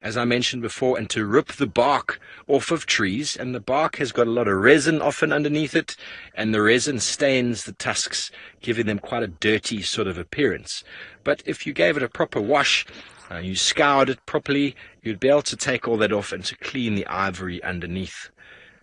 as I mentioned before, and to rip the bark off of trees. And the bark has got a lot of resin often underneath it, and the resin stains the tusks, giving them quite a dirty sort of appearance. But if you gave it a proper wash, you scoured it properly, you'd be able to take all that off and to clean the ivory underneath.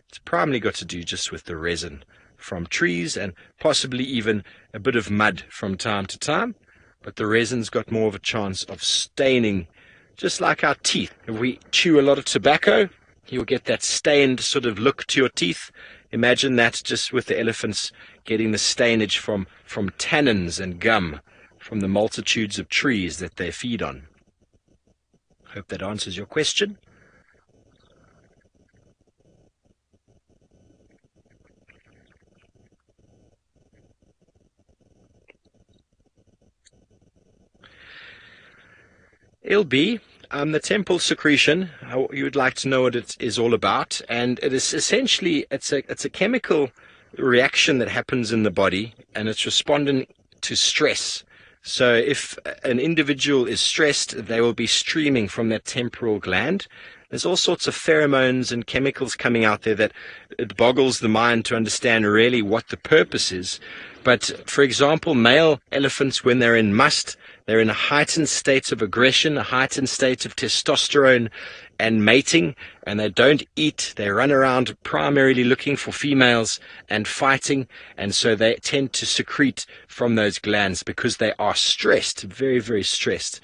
It's primarily got to do just with the resin from trees and possibly even a bit of mud from time to time. But the resin's got more of a chance of staining, just like our teeth. If we chew a lot of tobacco, you'll get that stained sort of look to your teeth. Imagine that just with the elephants getting the stainage from tannins and gum from the multitudes of trees that they feed on. Hope that answers your question. LB, the temporal secretion, you would like to know what it is all about, and it is essentially, it's a chemical reaction that happens in the body, and it's responding to stress. So if an individual is stressed, they will be streaming from that temporal gland. There's all sorts of pheromones and chemicals coming out there that it boggles the mind to understand really what the purpose is. But, for example, male elephants, when they're in must, they're in a heightened state of aggression, a heightened state of testosterone and mating, and they don't eat. They run around primarily looking for females and fighting, and so they tend to secrete from those glands because they are stressed, very, very stressed.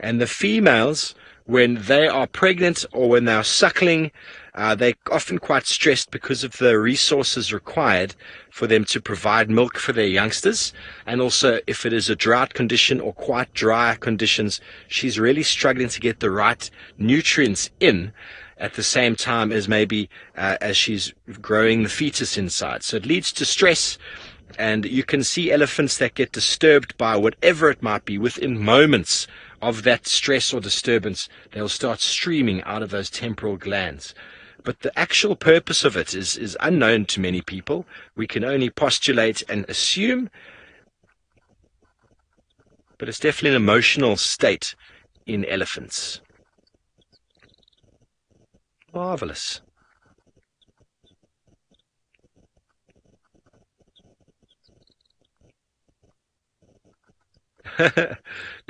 And the females, when they are pregnant or when they are suckling, they're often quite stressed because of the resources required for them to provide milk for their youngsters. And also, if it is a drought condition or quite dry conditions, she's really struggling to get the right nutrients in at the same time as maybe as she's growing the fetus inside. So it leads to stress, and you can see elephants that get disturbed by whatever it might be within moments of that stress or disturbance. They'll start streaming out of those temporal glands. But the actual purpose of it is unknown to many people. We can only postulate and assume, but it's definitely an emotional state in elephants. Marvelous.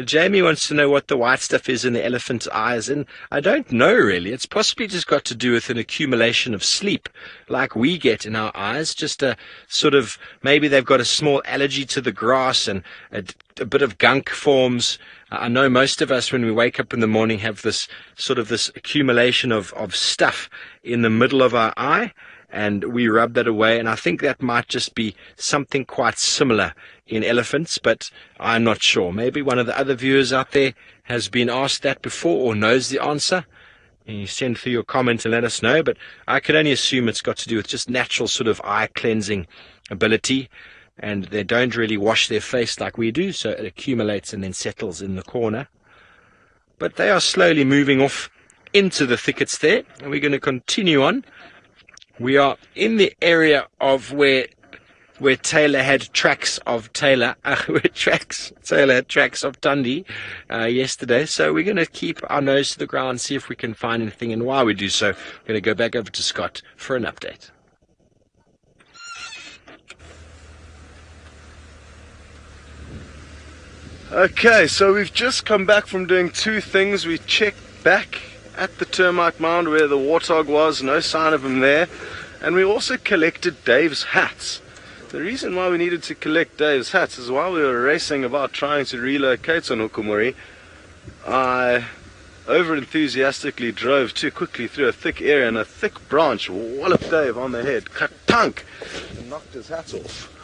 Jamie wants to know what the white stuff is in the elephant's eyes, and I don't know really. It's possibly just got to do with an accumulation of sleep like we get in our eyes, just a sort of, maybe they've got a small allergy to the grass and a bit of gunk forms. I know most of us when we wake up in the morning have this sort of this accumulation of stuff in the middle of our eye, and we rub that away, and I think that might just be something quite similar in elephants, but I'm not sure. Maybe one of the other viewers out there has been asked that before or knows the answer. And you send through your comment and let us know, but I can only assume it's got to do with just natural sort of eye cleansing ability, and they don't really wash their face like we do, so it accumulates and then settles in the corner. But they are slowly moving off into the thickets there, and we're going to continue on. We are in the area of where Tayla had tracks of Tayla had tracks of Tandi yesterday. So we're going to keep our nose to the ground, see if we can find anything. And while we do so, we're going to go back over to Scott for an update. Okay, so we've just come back from doing two things. We checked back at the termite mound where the warthog was, no sign of him there. And we also collected Dave's hats. The reason why we needed to collect Dave's hats is while we were racing about trying to relocate on Hukumuri, I over-enthusiastically drove too quickly through a thick area and a thick branch walloped Dave on the head, ka-tunk, and knocked his hat off.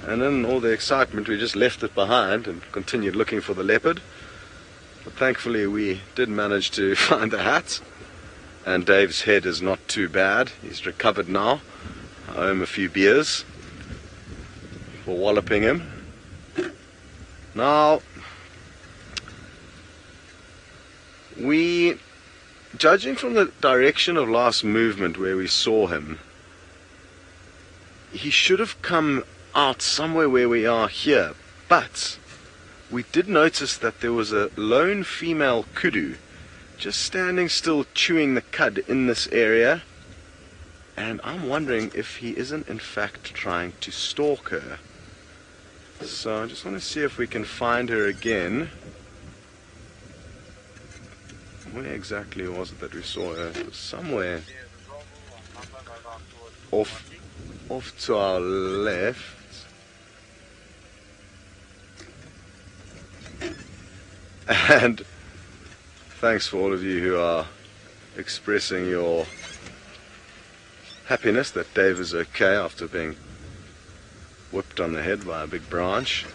And in all the excitement we just left it behind and continued looking for the leopard. But thankfully we did manage to find the hat, and Dave's head is not too bad. He's recovered now. I owe him a few beers for walloping him. Now, judging from the direction of last movement where we saw him, he should have come out somewhere where we are here, but we did notice that there was a lone female kudu just standing still, chewing the cud in this area. And I'm wondering if he isn't in fact trying to stalk her. So I just want to see if we can find her again. Where exactly was it that we saw her? It was somewhere off to our left. And thanks for all of you who are expressing your happiness that Dave is okay after being whipped on the head by a big branch.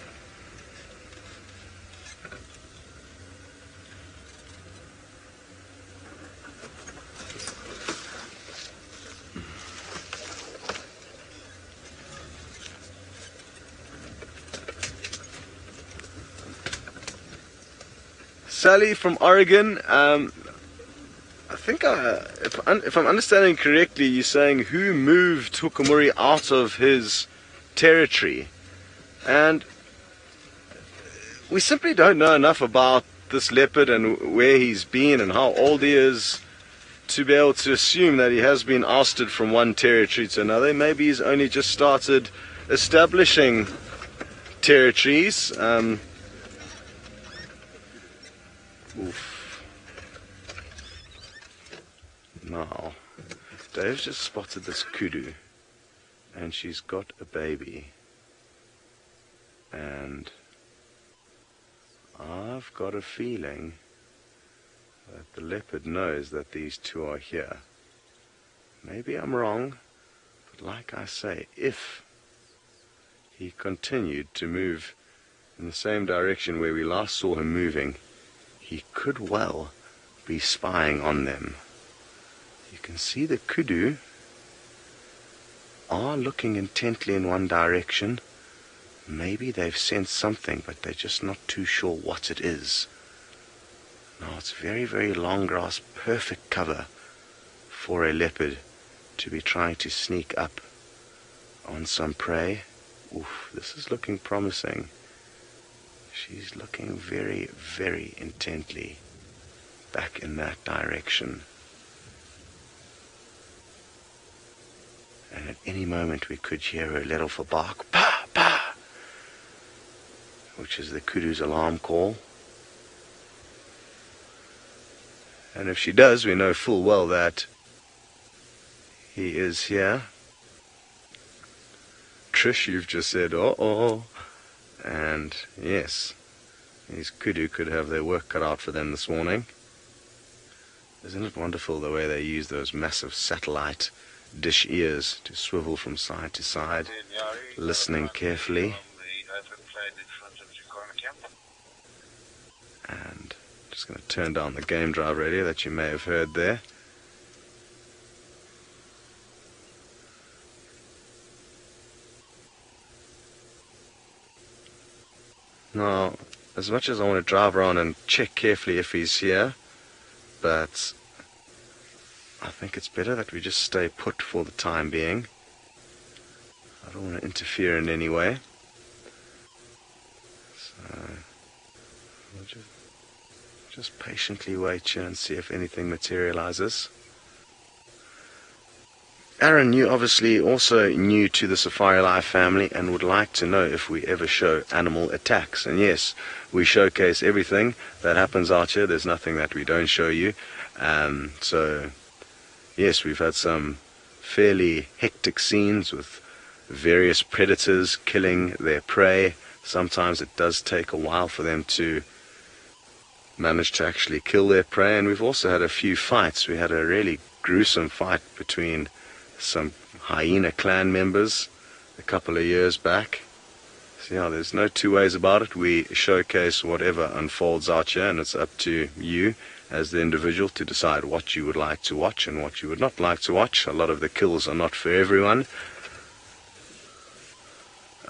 Sally from Oregon, I think if I'm understanding correctly, you're saying who moved Hukamuri out of his territory, and we simply don't know enough about this leopard and where he's been and how old he is to be able to assume that he has been ousted from one territory to another. Maybe he's only just started establishing territories. Oof. Now, Dave's just spotted this kudu, and she's got a baby, and I've got a feeling that the leopard knows that these two are here. Maybe I'm wrong, but like I say, if he continued to move in the same direction where we last saw him moving, he could well be spying on them. You can see the kudu are looking intently in one direction. Maybe they've sensed something, but they're just not too sure what it is. Now it's very, very long grass, perfect cover for a leopard to be trying to sneak up on some prey. Oof, this is looking promising. She's looking very, very intently back in that direction. And at any moment we could hear her let off a bark, pa, pa, which is the kudu's alarm call. And if she does, we know full well that he is here. Trish, you've just said, uh-oh. And yes, these kudu could have their work cut out for them this morning. Isn't it wonderful the way they use those massive satellite dish ears to swivel from side to side, listening carefully. And just going to turn down the game drive radio that you may have heard there. Now, as much as I want to drive around and check carefully if he's here, but I think it's better that we just stay put for the time being. I don't want to interfere in any way. So, we'll just patiently wait here and see if anything materializes. Aaron, you obviously also new to the Safari Life family and would like to know if we ever show animal attacks. And yes, we showcase everything that happens out here. There's nothing that we don't show you. So yes, we've had some fairly hectic scenes with various predators killing their prey. Sometimes it does take a while for them to manage to actually kill their prey. And we've also had a few fights. We had a really gruesome fight between some hyena clan members a couple of years back. So yeah, there's no two ways about it. We showcase whatever unfolds out here, and it's up to you as the individual to decide what you would like to watch and what you would not like to watch. A lot of the kills are not for everyone.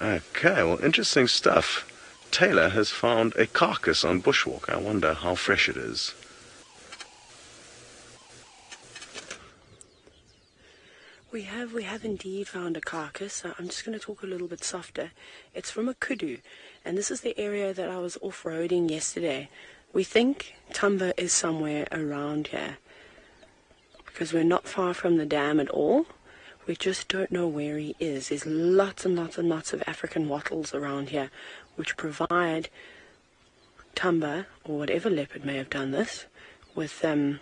Okay, well, interesting stuff. Tayla has found a carcass on bushwalk. I wonder how fresh it is. We have indeed found a carcass. I'm just going to talk a little bit softer. It's from a kudu, and this is the area that I was off-roading yesterday We think Thamba is somewhere around here because we're not far from the dam at all. We just don't know where he is. There's lots and lots and lots of African wattles around here which provide Thamba, or whatever leopard may have done this, with some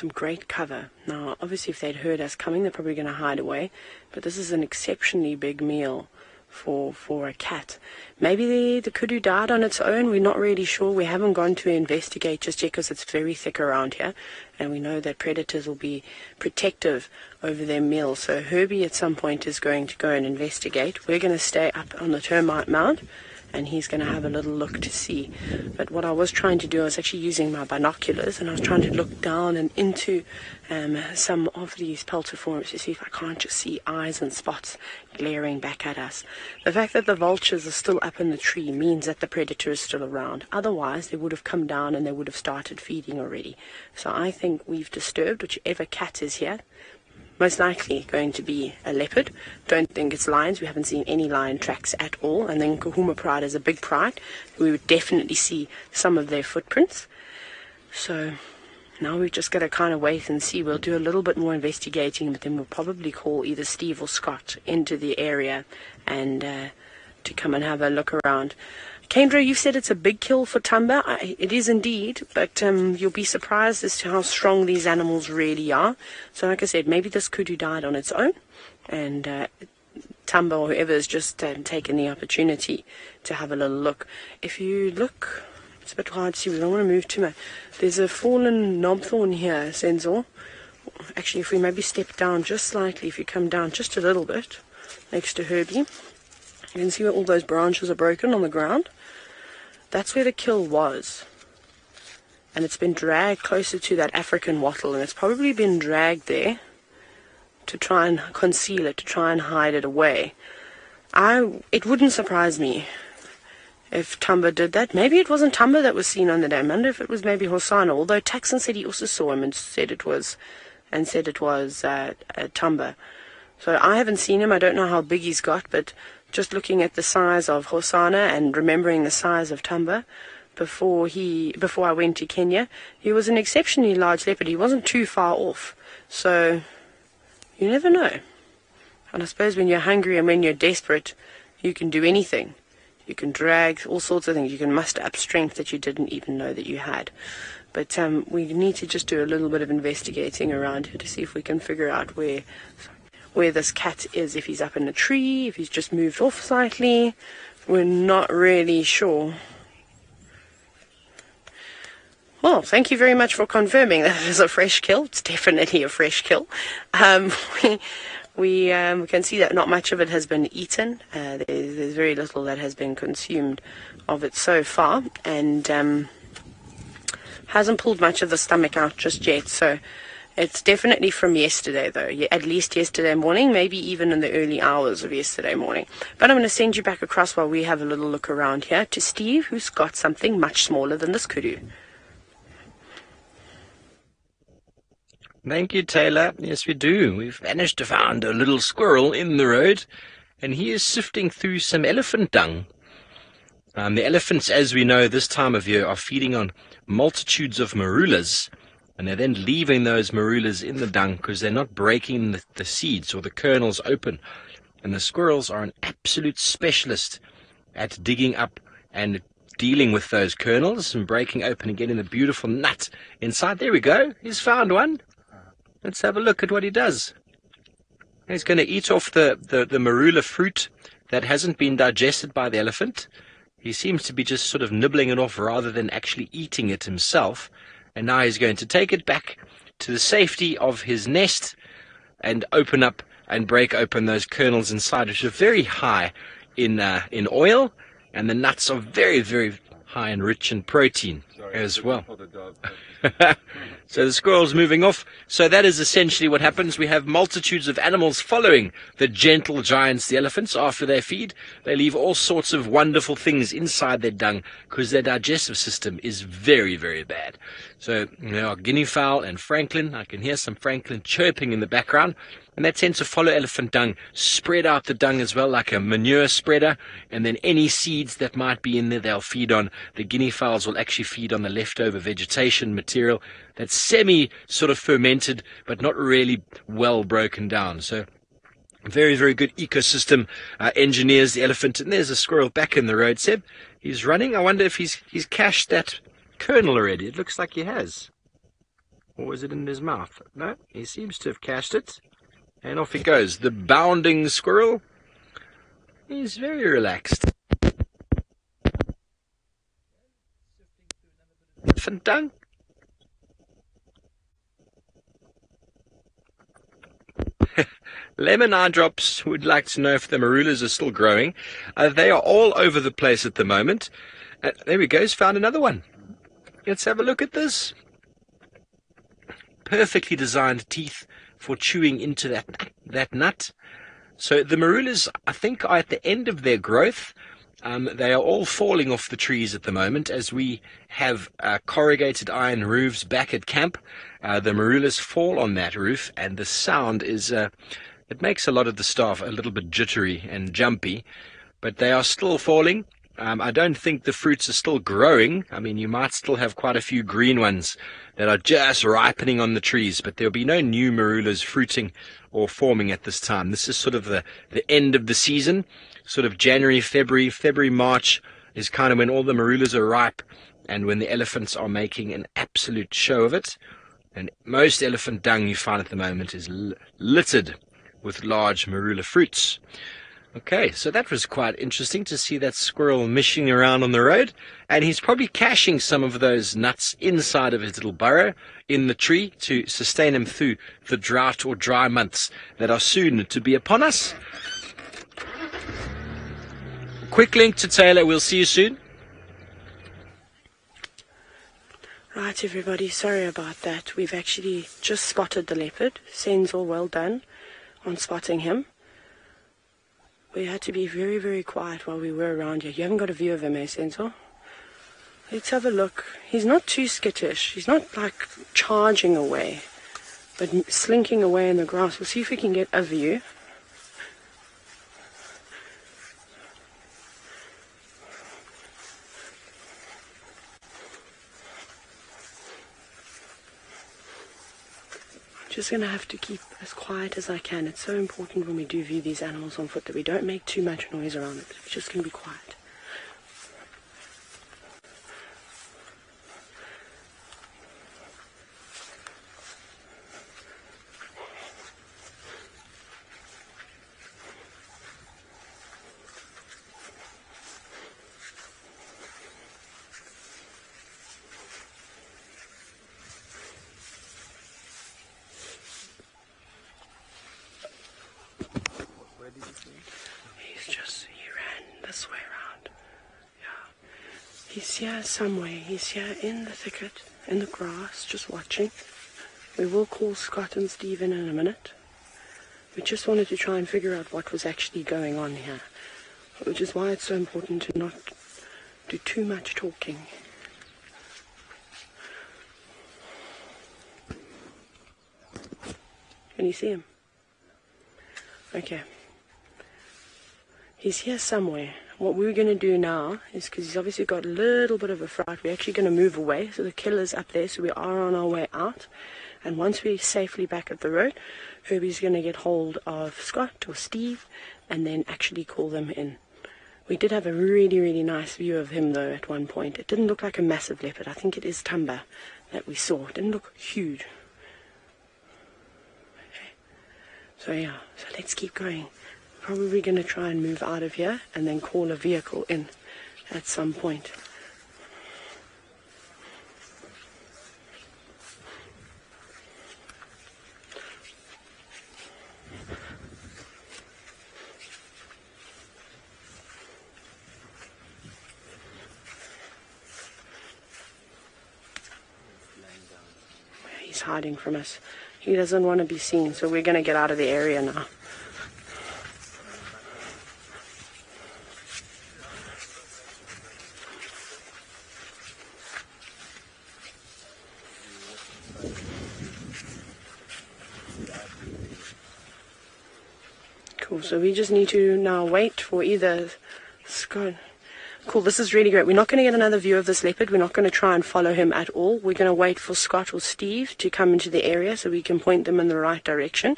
great cover. Now, obviously, if they'd heard us coming, they're probably going to hide away, but this is an exceptionally big meal for a cat. Maybe the kudu died on its own. We're not really sure. We haven't gone to investigate just yet because it's very thick around here, and we know that predators will be protective over their meal. So Herbie at some point is going to go and investigate. We're going to stay up on the termite mound, and he's going to have a little look to see. But what I was trying to do, I was actually using my binoculars, and I was trying to look down and into some of these peltiforms to see if I can't just see eyes and spots glaring back at us. The fact that the vultures are still up in the tree means that the predator is still around. Otherwise, they would have come down and they would have started feeding already. So I think we've disturbed whichever cat is here. Most likely going to be a leopard. Don't think it's lions. We haven't seen any lion tracks at all. And then Kahuma pride is a big pride. We would definitely see some of their footprints. So now we've just got to kind of wait and see. We'll do a little bit more investigating, but then we'll probably call either Steve or Scott into the area and to come and have a look around. Kendra, you said it's a big kill for Thamba. It is indeed, but you'll be surprised as to how strong these animals really are. So like I said, maybe this kudu died on its own, and Thamba or whoever has just taken the opportunity to have a little look. If you look, it's a bit hard to see, we don't want to move too much. There's a fallen knobthorn here, Sensor. Actually, if we maybe step down just slightly, if you come down just a little bit, next to Herbie, you can see where all those branches are broken on the ground. That's where the kill was. And it's been dragged closer to that African wattle, and it's probably been dragged there to try and conceal it, to try and hide it away. It wouldn't surprise me if Thamba did that. Maybe it wasn't Thamba that was seen on the dam. I wonder if it was maybe Hosana, although Taxon said he also saw him and said it was Thamba. So I haven't seen him. I don't know how big he's got, but just looking at the size of Hosana and remembering the size of Thamba before I went to Kenya, he was an exceptionally large leopard. He wasn't too far off. So you never know. And I suppose when you're hungry and when you're desperate, you can do anything. You can drag all sorts of things. You can muster up strength that you didn't even know that you had. But we need to just do a little bit of investigating around here to see if we can figure out where this cat is, if he's up in a tree, if he's just moved off slightly. We're not really sure. Well, thank you very much for confirming that it is a fresh kill. It's definitely a fresh kill. We can see that not much of it has been eaten. There's very little that has been consumed of it so far, and hasn't pulled much of the stomach out just yet. So it's definitely from yesterday, though. At least yesterday morning, maybe even in the early hours of yesterday morning. But I'm going to send you back across while we have a little look around here to Steve, who's got something much smaller than this kudu. Thank you, Tayla. Yes, we do. We've managed to find a little squirrel in the road, and he is sifting through some elephant dung. The elephants, as we know, this time of year are feeding on multitudes of marulas, and they're then leaving those marulas in the dung because they're not breaking the seeds or the kernels open. And the squirrels are an absolute specialist at digging up and dealing with those kernels and breaking open and getting the beautiful nut inside. There we go. He's found one. Let's have a look at what he does. He's going to eat off the marula fruit that hasn't been digested by the elephant. He seems to be just sort of nibbling it off rather than actually eating it himself. And now he's going to take it back to the safety of his nest and open up and break open those kernels inside, which are very high in oil, and the nuts are very, very high and rich in protein as well. So the squirrel's moving off. So that is essentially what happens. We have multitudes of animals following the gentle giants, the elephants, after they feed. They leave all sorts of wonderful things inside their dung because their digestive system is very, very bad. So there are guinea fowl and francolin. I can hear some francolin chirping in the background. And they tend to follow elephant dung, spread out the dung as well like a manure spreader, and then any seeds that might be in there they'll feed on. The guinea fowls will actually feed feed on the leftover vegetation material that's semi sort of fermented, but not really well broken down. So very, very good ecosystem engineers, the elephant. And there's a squirrel back in the road, Seb. He's running. I wonder if he's cached that kernel already. It looks like he has. Or was it in his mouth? No, he seems to have cached it. And off he goes. The bounding squirrel. He's very relaxed. Elephant dung. Lemon eye drops would like to know if the marulas are still growing. They are all over the place at the moment. There we go. He's found another one. Let's have a look at this. Perfectly designed teeth for chewing into that nut. So the marulas, I think, are at the end of their growth. They are all falling off the trees at the moment as we have corrugated iron roofs back at camp. The marulas fall on that roof, and the sound is, it makes a lot of the staff a little bit jittery and jumpy, but they are still falling. I don't think the fruits are still growing. I mean, you might still have quite a few green ones that are just ripening on the trees, but there'll be no new marulas fruiting or forming at this time. This is sort of the end of the season. Sort of January, February, March is kind of when all the marulas are ripe and when the elephants are making an absolute show of it. And most elephant dung you find at the moment is littered with large marula fruits. Okay, so that was quite interesting to see that squirrel mishing around on the road. And he's probably caching some of those nuts inside of his little burrow in the tree to sustain him through the drought or dry months that are soon to be upon us. Quick link to Tayla. We'll see you soon. Right, everybody, sorry about that. We've actually just spotted the leopard. Sen's all well done on spotting him. We had to be very, very quiet while we were around here. You haven't got a view of him, eh, Sensor? Let's have a look. He's not too skittish. He's not like charging away, but slinking away in the grass. We'll see if we can get a view. Just going to have to keep as quiet as I can. It's so important when we do view these animals on foot that we don't make too much noise around it. It's just going to be quiet. He ran this way around. Yeah. He's here somewhere. He's here in the thicket, in the grass, just watching. We will call Scott and Steve in a minute. We just wanted to try and figure out what was actually going on here, which is why it's so important to not do too much talking. Can you see him? Okay. He's here somewhere. What we're going to do now is, because he's obviously got a little bit of a fright, we're actually going to move away. So the killer's up there, so we are on our way out. And once we're safely back at the road, Herbie's going to get hold of Scott or Steve and then actually call them in. We did have a really, really nice view of him, though, at one point. It didn't look like a massive leopard. I think it is Thamba that we saw. It didn't look huge. Okay. So, yeah. So let's keep going. Probably going to try and move out of here and then call a vehicle in at some point. He's hiding from us. He doesn't want to be seen, so we're going to get out of the area now. Cool, so we just need to now wait for either Scott. Cool, this is really great. We're not going to get another view of this leopard. We're not going to try and follow him at all. We're going to wait for Scott or Steve to come into the area so we can point them in the right direction.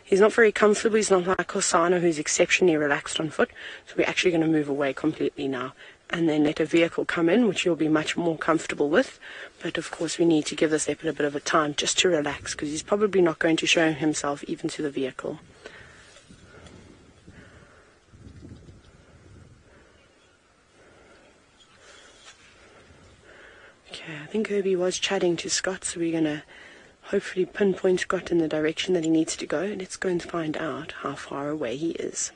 He's not very comfortable. He's not like Hosanna, who's exceptionally relaxed on foot. So we're actually going to move away completely now and then let a vehicle come in, which you'll be much more comfortable with. But of course, we need to give this leopard a bit of a time just to relax, because he's probably not going to show himself even to the vehicle. Okay, I think Herbie was chatting to Scott, so we're going to hopefully pinpoint Scott in the direction that he needs to go. Let's go and find out how far away he is.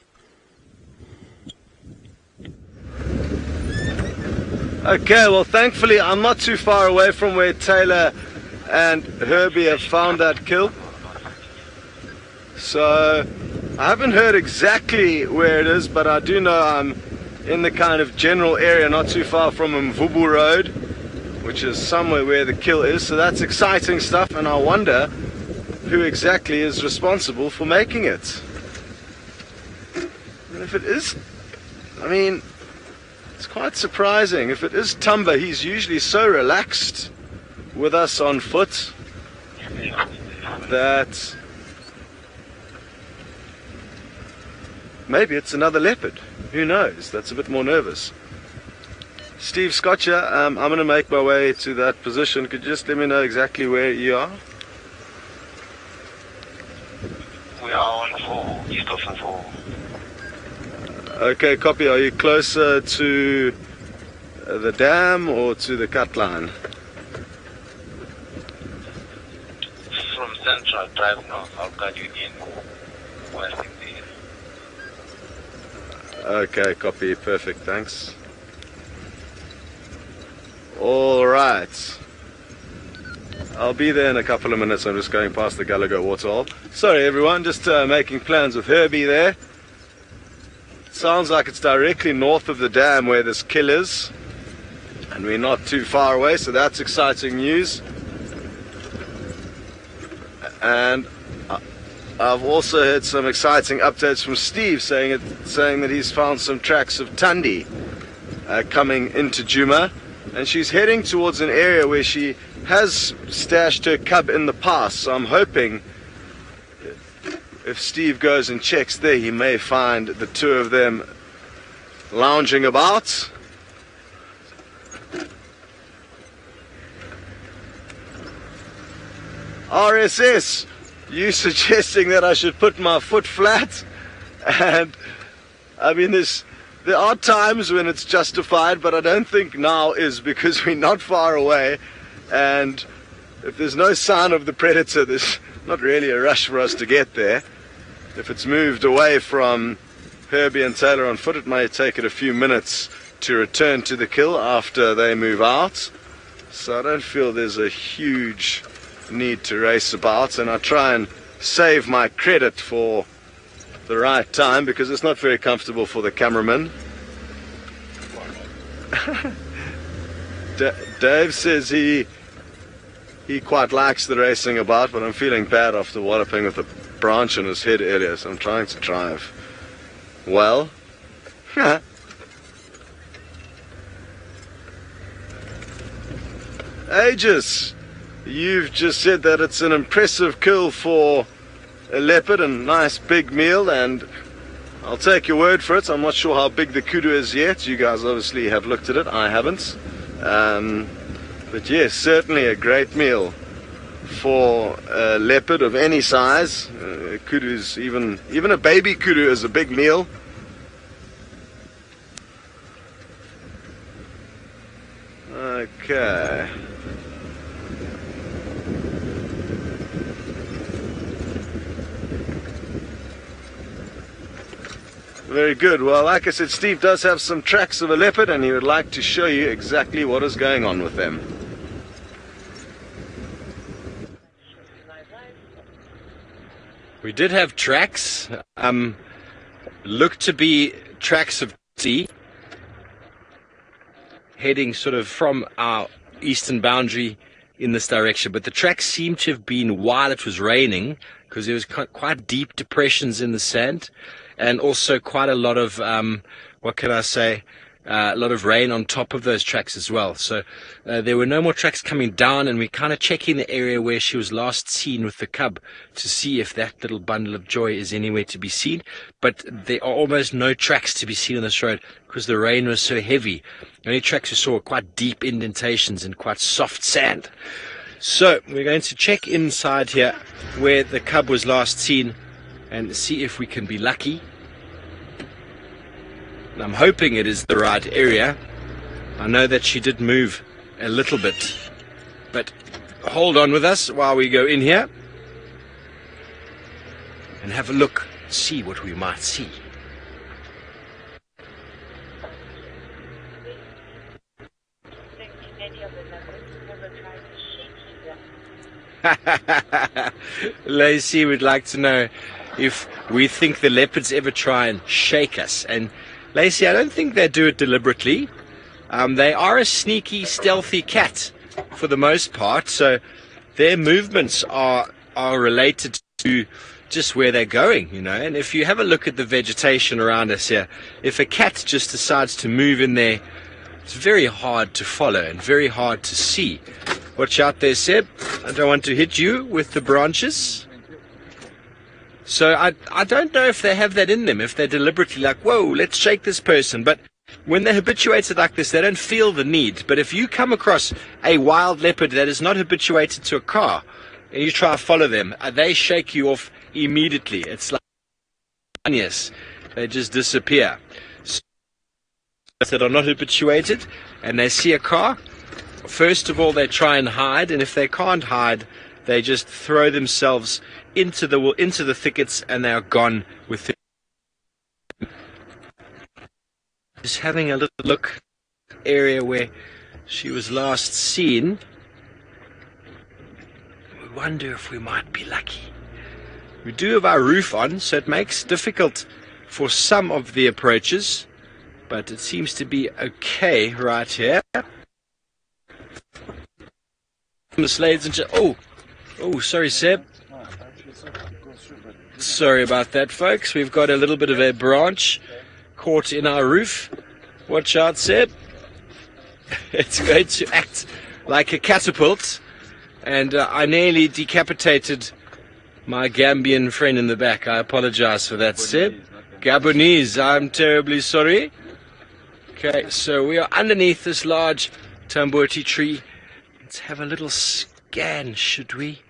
Okay, well, thankfully I'm not too far away from where Tayla and Herbie have found that kill. So I haven't heard exactly where it is, but I do know I'm in the kind of general area not too far from Mvubu Road, which is somewhere where the kill is. So that's exciting stuff, and I wonder who exactly is responsible for making it. And if it is, I mean, it's quite surprising. If it is Thamba, he's usually so relaxed with us on foot that maybe it's another leopard. Who knows? That's a bit more nervous. Steve Scotcher, I'm going to make my way to that position. Could you just let me know exactly where you are? We are on 4, east of 4. Okay, copy. Are you closer to the dam or to the cut line? From Central, drive north, I'll guide you in west indeed. Okay, copy. Perfect, thanks. Alright. I'll be there in a couple of minutes. I'm just going past the Gallagher waterhole. Sorry everyone, just making plans with Herbie there. Sounds like it's directly north of the dam where this kill is, and we're not too far away, so that's exciting news. And I've also heard some exciting updates from Steve saying that he's found some tracks of Tandi coming into Djuma, and she's heading towards an area where she has stashed her cub in the past. So I'm hoping if Steve goes and checks there, he may find the two of them lounging about. RSS, you suggesting that I should put my foot flat? And I mean, there are times when it's justified, but I don't think now is, because we're not far away, and if there's no sign of the predator, there's not really a rush for us to get there. If it's moved away from Herbie and Tayla on foot, it may take it a few minutes to return to the kill after they move out. So I don't feel there's a huge need to race about, and I try and save my credit for the right time, because it's not very comfortable for the cameraman. Dave says he quite likes the racing about, but I'm feeling bad after walloping with a branch on his head earlier, so I'm trying to drive well. Aegis, you've just said that it's an impressive kill for a leopard and nice big meal, and I'll take your word for it. I'm not sure how big the kudu is yet. You guys obviously have looked at it. I haven't. But yes, certainly a great meal for a leopard of any size. Kudu's even a baby kudu is a big meal. Okay. Very good. Well, like I said, Steve does have some tracks of a leopard, and he would like to show you exactly what is going on with them. We did have tracks. Looked to be tracks of sea heading sort of from our eastern boundary in this direction, but the tracks seemed to have been while it was raining, because there was quite deep depressions in the sand, and also quite a lot of what can I say, a lot of rain on top of those tracks as well. So there were no more tracks coming down, and we're kind of checking the area where she was last seen with the cub to see if that little bundle of joy is anywhere to be seen. But there are almost no tracks to be seen on this road because the rain was so heavy. The only tracks we saw were quite deep indentations and quite soft sand. So we're going to check inside here where the cub was last seen and see if we can be lucky. I'm hoping it is the right area. I know that she did move a little bit, but hold on with us while we go in here and have a look, see what we might see. Lacey would like to know if we think the leopards ever try and shake us. And Lacey, I don't think they do it deliberately. They are a sneaky, stealthy cat for the most part, so their movements are related to just where they're going, you know. And if you have a look at the vegetation around us here, if a cat just decides to move in there, it's very hard to follow and very hard to see. Watch out there, Seb. I don't want to hit you with the branches. So I don't know if they have that in them, if they're deliberately like, whoa, let's shake this person. But when they're habituated like this, they don't feel the need. But if you come across a wild leopard that is not habituated to a car, and you try to follow them, they shake you off immediately. It's like, yes, they just disappear. So, that are not habituated, and they see a car, first of all, they try and hide, and if they can't hide, they just throw themselves into the thickets, and they are gone with it. Just having a little look area where she was last seen. We wonder if we might be lucky. We do have our roof on, so it makes it difficult for some of the approaches, but it seems to be okay right here. Ladies and gentlemen, oh, sorry, Seb. Sorry about that, folks. We've got a little bit of a branch caught in our roof. Watch out, Seb. It's going to act like a catapult, and I nearly decapitated my Gambian friend in the back. I apologize for that, Seb. Gabonese, I'm terribly sorry. Okay, so we are underneath this large tambuti tree. Let's have a little scan, should we?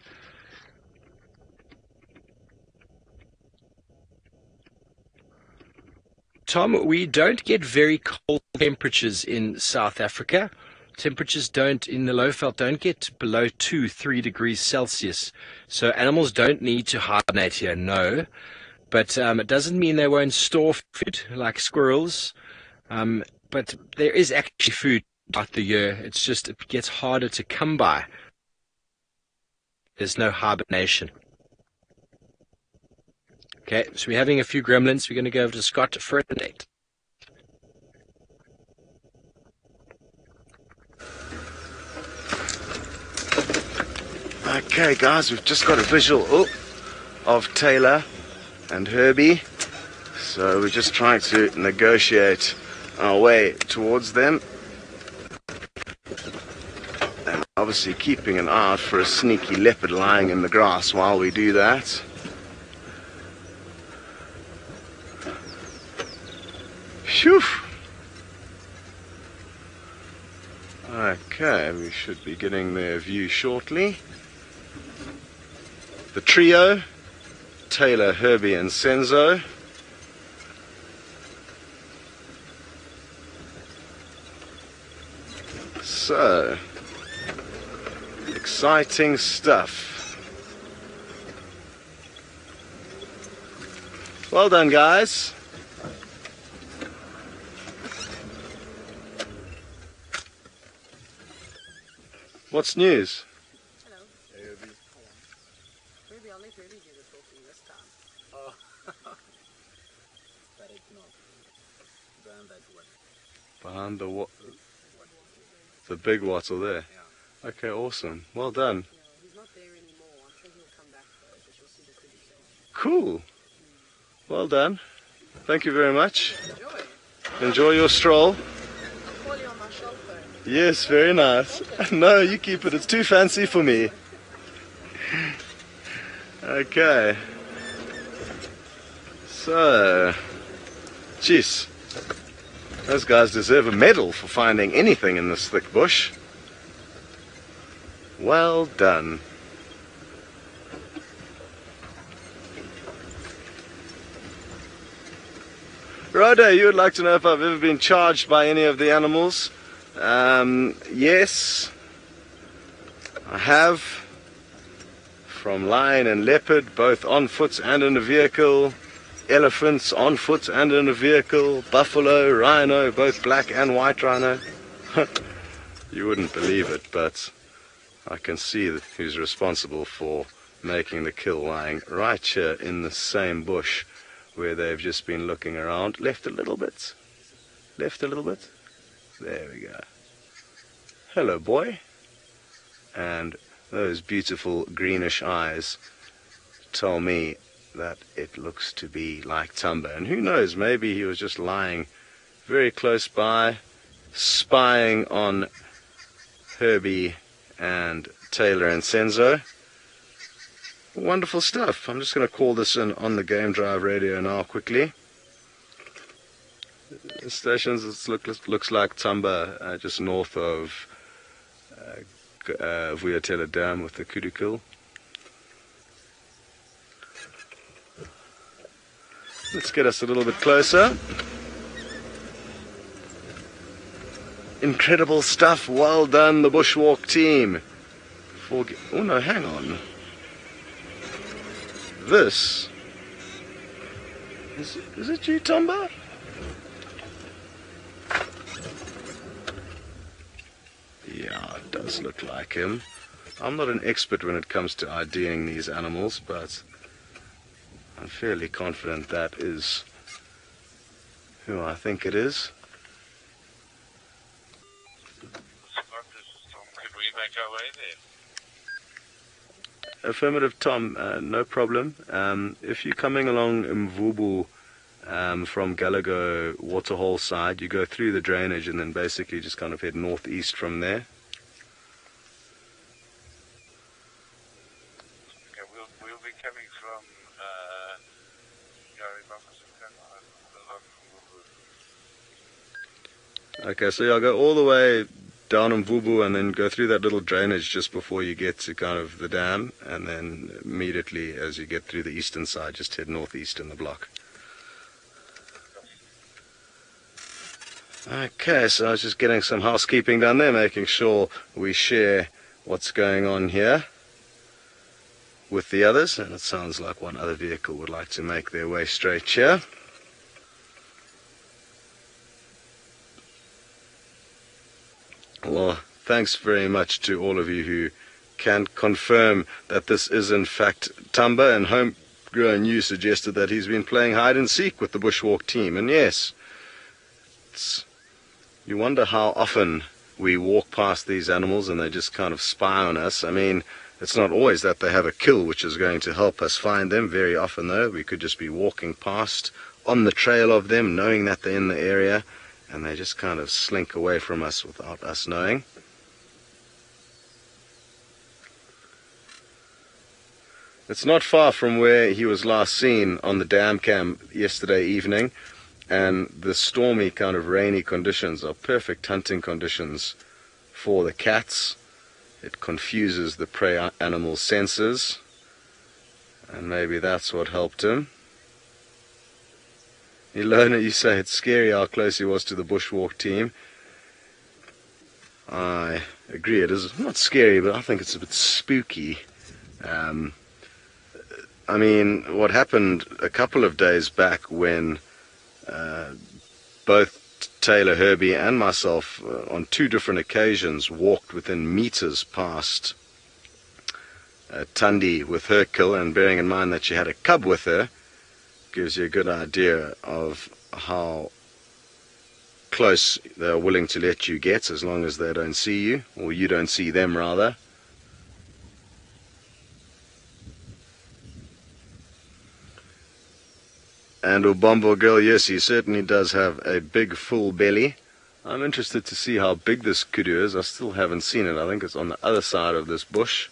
Tom, we don't get very cold temperatures in South Africa. Temperatures in the Lowveld don't get below 2-3 degrees Celsius. So animals don't need to hibernate here, no. But it doesn't mean they won't store food like squirrels. But there is actually food throughout the year. It's just it gets harder to come by. There's no hibernation. Okay, so we're having a few gremlins. We're going to go over to Scott for a date. Okay, guys, we've just got a visual of Tayla and Herbie. So we're just trying to negotiate our way towards them. And obviously keeping an eye out for a sneaky leopard lying in the grass while we do that. Phew! Okay, we should be getting their view shortly. The trio, Tayla, Herbie and Senzo. So, exciting stuff. Well done, guys. What's news? Hello. Hey, Herbie. Maybe I'll let Herbie do the talking this time. Oh. But it's not. Behind that one. Behind the what? The big wattle there. Yeah. Okay, awesome. Well done. Yeah, he's not there anymore. I'm sure he'll come back though, but you'll see the city soon. Cool. Well done. Thank you very much. Enjoy. Enjoy your stroll. my shell phone. Yes, very nice. No, you keep it. It's too fancy for me. Okay. So, jeez. Those guys deserve a medal for finding anything in this thick bush. Well done. Righto, you would like to know if I've ever been charged by any of the animals? Yes, I have. From lion and leopard, both on foot and in a vehicle. Elephants on foot and in a vehicle. Buffalo, rhino, both black and white rhino. You wouldn't believe it, but I can see who's responsible for making the kill, lying right here in the same bush where they've just been looking around. Left a little bit. Left a little bit. There we go. Hello, boy. And those beautiful greenish eyes tell me that it looks to be like Thamba. And who knows, maybe he was just lying very close by, spying on Herbie and Tayla and Senzo. Wonderful stuff. I'm just going to call this in on the game drive radio now quickly. The stations, it looks like Thamba, just north of Vultures Dam with the kudu kill. Let's get us a little bit closer. Incredible stuff. Well done, the bushwalk team. Oh no, hang on. This is it you, Thamba? Yeah, it does look like him. I'm not an expert when it comes to IDing these animals, but I'm fairly confident that is who I think it is. Could we make our way there? Affirmative, Tom, no problem. If you're coming along Mvubu from Gallagher Waterhole side, you go through the drainage and then basically just kind of head northeast from there. Okay, we'll be coming from Okay, so I'll go all the way down Mvubu and then go through that little drainage just before you get to kind of the dam, and then immediately as you get through the eastern side, just head northeast in the block. Okay, so I was just getting some housekeeping done there, making sure we share what's going on here with the others, and it sounds like one other vehicle would like to make their way straight here. Well, thanks very much to all of you who can confirm that this is in fact Thamba, and Homegrown You suggested that he's been playing hide and seek with the bushwalk team, and yes, you wonder how often we walk past these animals and they just kind of spy on us. I mean, it's not always that they have a kill which is going to help us find them. Very often though, we could just be walking past on the trail of them, knowing that they're in the area, and they just kind of slink away from us without us knowing. It's not far from where he was last seen on the dam cam yesterday evening, and the stormy kind of rainy conditions are perfect hunting conditions for the cats. It confuses the prey animal's senses, and maybe that's what helped him. Ilona, you say it's scary how close he was to the bushwalk team. I agree, it is not scary, but I think it's a bit spooky. I mean, what happened a couple of days back when both Tayla, Herbie and myself on two different occasions walked within meters past Tandi with her kill, and bearing in mind that she had a cub with her, gives you a good idea of how close they're willing to let you get as long as they don't see you, or you don't see them rather. And Ubombo girl, yes, he certainly does have a big full belly. I'm interested to see how big this kudu is. I still haven't seen it. I think it's on the other side of this bush.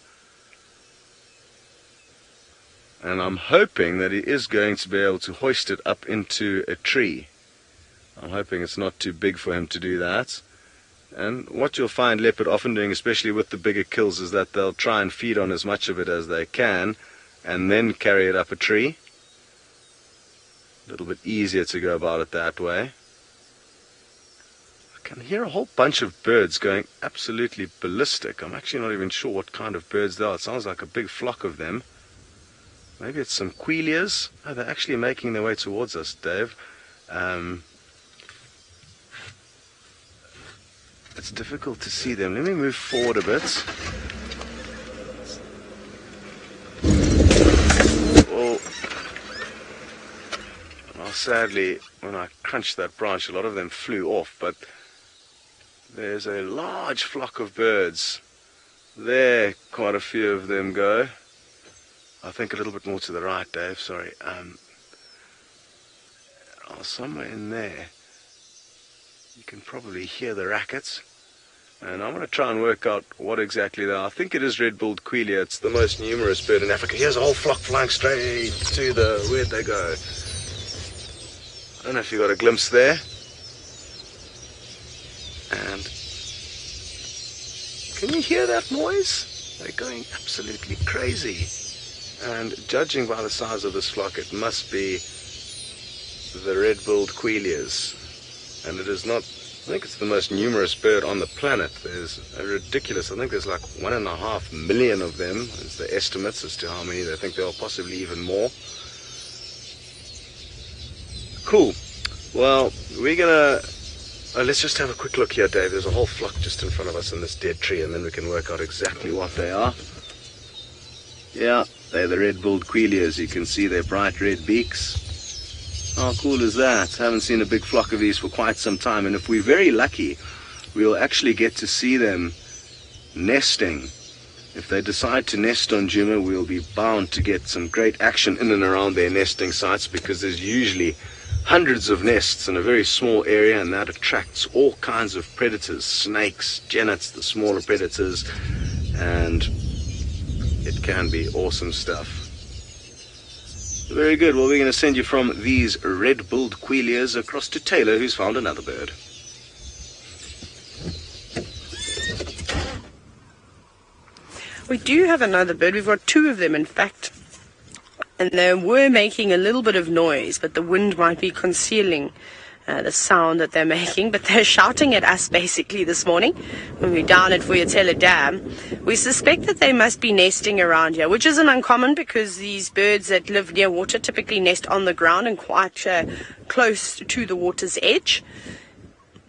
And I'm hoping that he is going to be able to hoist it up into a tree. I'm hoping it's not too big for him to do that. And what you'll find leopard often doing, especially with the bigger kills, is that they'll try and feed on as much of it as they can and then carry it up a tree. A little bit easier to go about it that way. I can hear a whole bunch of birds going absolutely ballistic. I'm actually not even sure what kind of birds they are. It sounds like a big flock of them. Maybe it's some queleas. Oh, they're actually making their way towards us, Dave. It's difficult to see them. Let me move forward a bit. Oh. Well, sadly, when I crunched that branch, a lot of them flew off, but there's a large flock of birds. There, quite a few of them go. I think a little bit more to the right, Dave, sorry. Somewhere in there, you can probably hear the rackets. And I'm going to try and work out what exactly they are. I think it is red-billed quelea. It's the most numerous bird in Africa. Here's a whole flock flying straight to the... Where'd they go? I don't know if you got a glimpse there. And can you hear that noise? They're going absolutely crazy. And judging by the size of this flock, it must be the red-billed queleas. And it is not, I think it's the most numerous bird on the planet. There's a ridiculous, I think there's like 1.5 million of them, is the estimates as to how many they think there are, possibly even more. Cool. Well, we're gonna, let's just have a quick look here, Dave. There's a whole flock just in front of us in this dead tree, and then we can work out exactly what they are. Yeah, they're the red-billed queleas. You can see their bright red beaks. How cool is that? I haven't seen a big flock of these for quite some time, and if we're very lucky, we'll actually get to see them nesting. If they decide to nest on Djuma, we'll be bound to get some great action in and around their nesting sites, because there's usually hundreds of nests in a very small area, and that attracts all kinds of predators, snakes, genets, the smaller predators, and it can be awesome stuff. Very good. Well, we're going to send you from these red-billed queleas across to Tayla, who's found another bird. We do have another bird. We've got two of them, in fact. And they were making a little bit of noise, but the wind might be concealing the sound that they're making. But they're shouting at us, basically, this morning when we're down at Vultures Dam. We suspect that they must be nesting around here, which isn't uncommon, because these birds that live near water typically nest on the ground and quite close to the water's edge.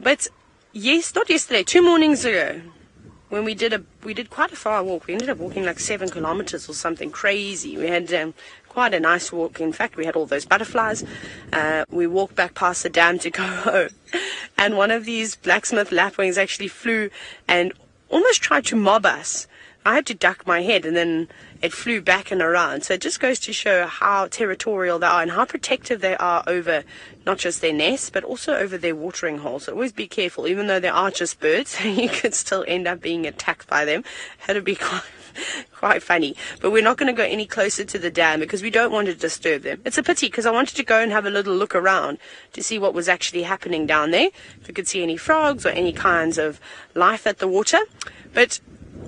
But yes, not yesterday, 2 mornings ago, when we did quite a far walk. We ended up walking like 7 kilometers or something crazy. We had quite a nice walk. In fact, we had all those butterflies. We walked back past the dam to go home, and one of these Blacksmith lapwings actually flew and almost tried to mob us. I had to duck my head, and then it flew back and around. So it just goes to show how territorial they are and how protective they are over not just their nests, but also over their watering holes. So always be careful. Even though they are just birds, you could still end up being attacked by them. That'd be quite funny. But we're not going to go any closer to the dam because we don't want to disturb them. It's a pity, because I wanted to go and have a little look around to see what was actually happening down there, if we could see any frogs or any kinds of life at the water. But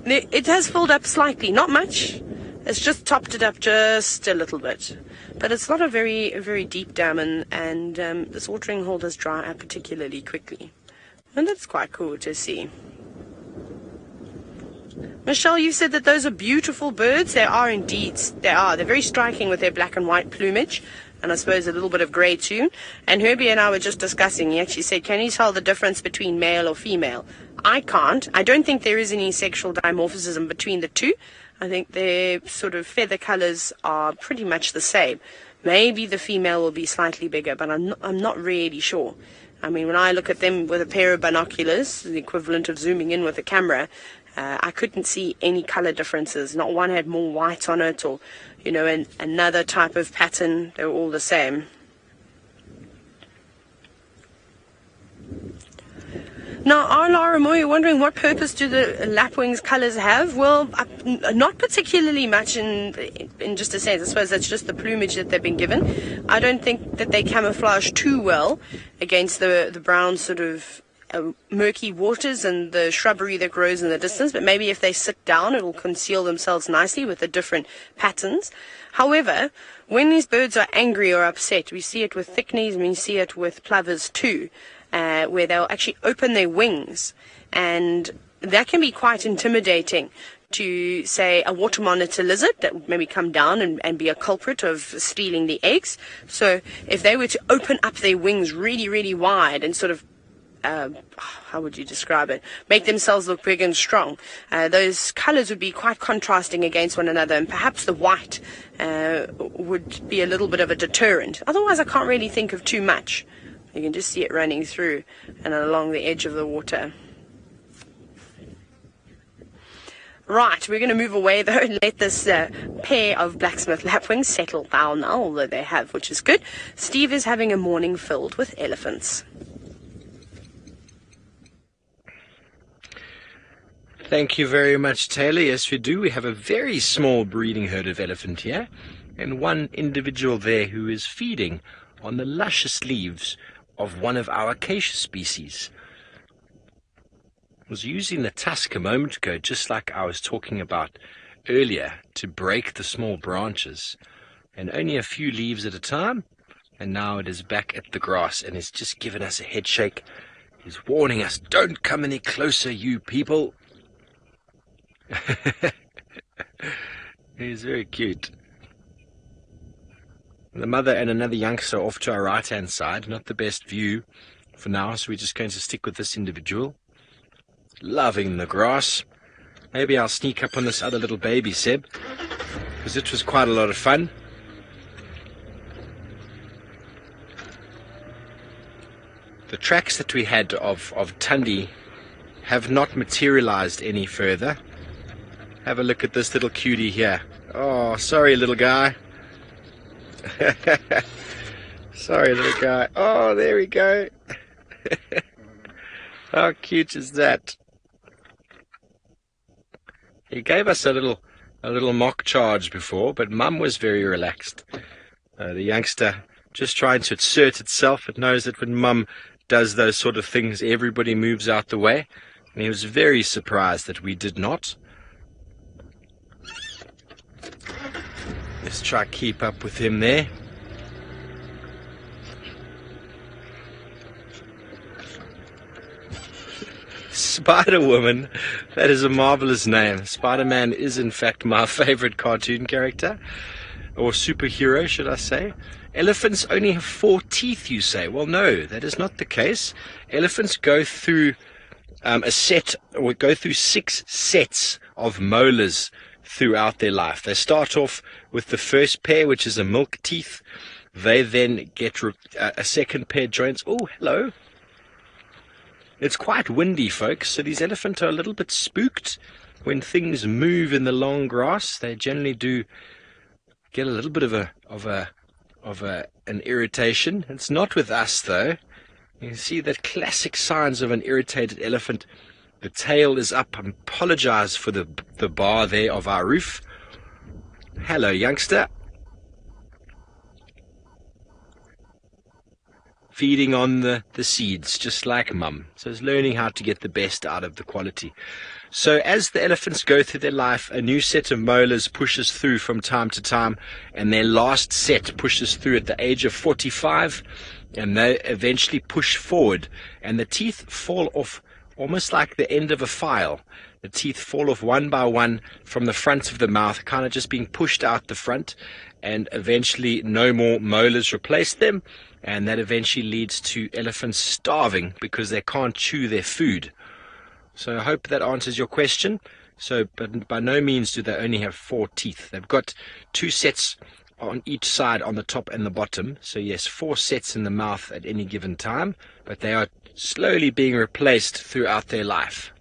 it has filled up slightly, not much. It's just topped it up just a little bit. But it's not a very deep dam, and this watering hole does dry up particularly quickly. And that's quite cool to see. Michelle, you said that those are beautiful birds. They are indeed. They are. They're very striking with their black and white plumage, and I suppose a little bit of grey too. And Herbie and I were just discussing. He actually said, can you tell the difference between male or female? I can't. I don't think there is any sexual dimorphism between the two. I think their sort of feather colours are pretty much the same. Maybe the female will be slightly bigger, but I'm not really sure. I mean, when I look at them with a pair of binoculars, the equivalent of zooming in with a camera, I couldn't see any colour differences. Not one had more white on it, or, you know, another type of pattern. They were all the same. Now, are Lara Moore, you're wondering what purpose do the lapwings' colours have? Well, not particularly much in just a sense. I suppose that's just the plumage that they've been given. I don't think that they camouflage too well against the brown sort of murky waters and the shrubbery that grows in the distance, but maybe if they sit down, it'll conceal themselves nicely with the different patterns. However, when these birds are angry or upset, we see it with thick-knees and we see it with plovers too, where they'll actually open their wings, and that can be quite intimidating to, say, a water monitor lizard that would maybe come down and be a culprit of stealing the eggs. So if they were to open up their wings really, really wide and sort of how would you describe it? Make themselves look big and strong. Those colours would be quite contrasting against one another, and perhaps the white would be a little bit of a deterrent. Otherwise, I can't really think of too much. You can just see it running through and along the edge of the water. Right, we're going to move away though and let this pair of Blacksmith lapwings settle down now, although they have, which is good. Steve is having a morning filled with elephants. Thank you very much, Tayla. Yes, we do. We have a very small breeding herd of elephant here, and one individual there who is feeding on the luscious leaves of one of our acacia species. Was using the tusk a moment ago, just like I was talking about earlier, to break the small branches, and only a few leaves at a time, and now it is back at the grass and has just given us a head shake. He's warning us, don't come any closer, you people. He's very cute. The mother and another youngster off to our right hand side. Not the best view for now, so we're just going to stick with this individual. Loving the grass. Maybe I'll sneak up on this other little baby, Seb, because it was quite a lot of fun. The tracks that we had of Tandi have not materialized any further. Have a look at this little cutie here. Oh, sorry, little guy. Sorry, little guy. Oh, there we go. How cute is that? He gave us a little mock charge before, but Mum was very relaxed. The youngster just trying to assert itself. It knows that when Mum does those sort of things, everybody moves out the way. And he was very surprised that we did not. Let's try to keep up with him there. Spider-Woman, that is a marvelous name. Spider-Man is in fact my favorite cartoon character, or superhero should I say. Elephants only have 4 teeth, you say. Well, no, that is not the case. Elephants go through go through 6 sets of molars throughout their life. They start off with the first pair, which is a milk teeth. They then get a second pair joints. Oh, hello. It's quite windy, folks, so these elephants are a little bit spooked when things move in the long grass. They generally do get a little bit of an irritation. It's not with us, though. You can see that classic signs of an irritated elephant. The tail is up. I apologize for the bar there of our roof. Hello, youngster. Feeding on the seeds, just like Mum. So it's learning how to get the best out of the quality. So as the elephants go through their life, a new set of molars pushes through from time to time, and their last set pushes through at the age of 45, and they eventually push forward, and the teeth fall off almost like the end of a file. The teeth fall off one by one from the front of the mouth, kind of just being pushed out the front, and eventually no more molars replace them, and that eventually leads to elephants starving because they can't chew their food. So I hope that answers your question. So, but by no means do they only have 4 teeth. They've got 2 sets on each side, on the top and the bottom. So yes, 4 sets in the mouth at any given time, but they are slowly being replaced throughout their life.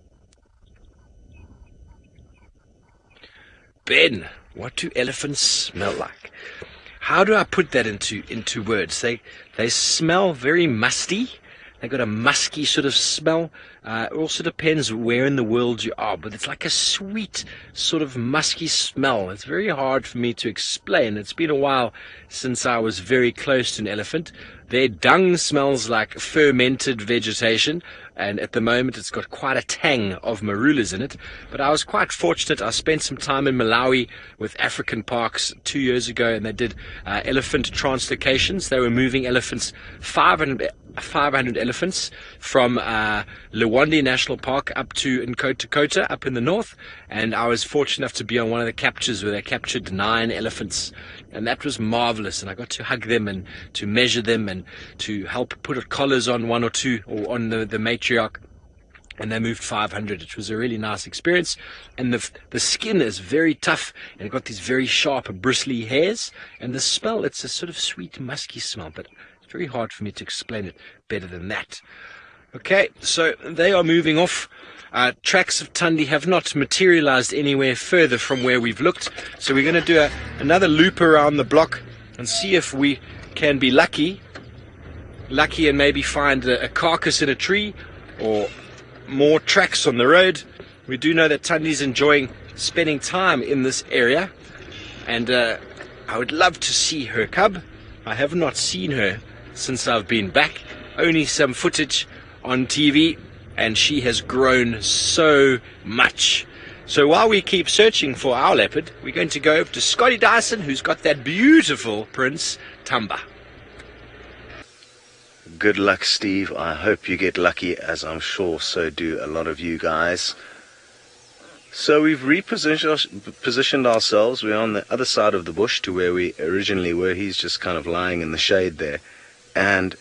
Ben, what do elephants smell like? How do I put that into words? They smell very musty. They've got a musky sort of smell. It also depends where in the world you are, but it's like a sweet, sort of musky smell. It's very hard for me to explain. It's been a while since I was very close to an elephant. Their dung smells like fermented vegetation, and at the moment it's got quite a tang of marulas in it. But I was quite fortunate. I spent some time in Malawi with African Parks 2 years ago, and they did elephant translocations. They were moving elephants, 500 elephants from Lwandi National Park up to Nkota up in the north, and I was fortunate enough to be on one of the captures where they captured 9 elephants, and that was marvelous. And I got to hug them and to measure them and to help put collars on one or two, or on the matriarch, and they moved 500. It was a really nice experience, and the skin is very tough, and it got these very sharp bristly hairs, and the smell, it's a sort of sweet musky smell, but it's very hard for me to explain it better than that. Okay, so they are moving off. Tracks of Tandi have not materialized anywhere further from where we've looked, so we're going to do another loop around the block and see if we can be lucky and maybe find a carcass in a tree or more tracks on the road. We do know that Tandi's enjoying spending time in this area, and I would love to see her cub. I have not seen her since I've been back, only some footage on TV, and she has grown so much. So while we keep searching for our leopard, we're going to go over to Scotty Dyson, who's got that beautiful Prince Thamba. Good luck, Steve. I hope you get lucky, as I'm sure so do a lot of you guys. So we've repositioned ourselves. We're on the other side of the bush to where we originally were. He's just kind of lying in the shade there. And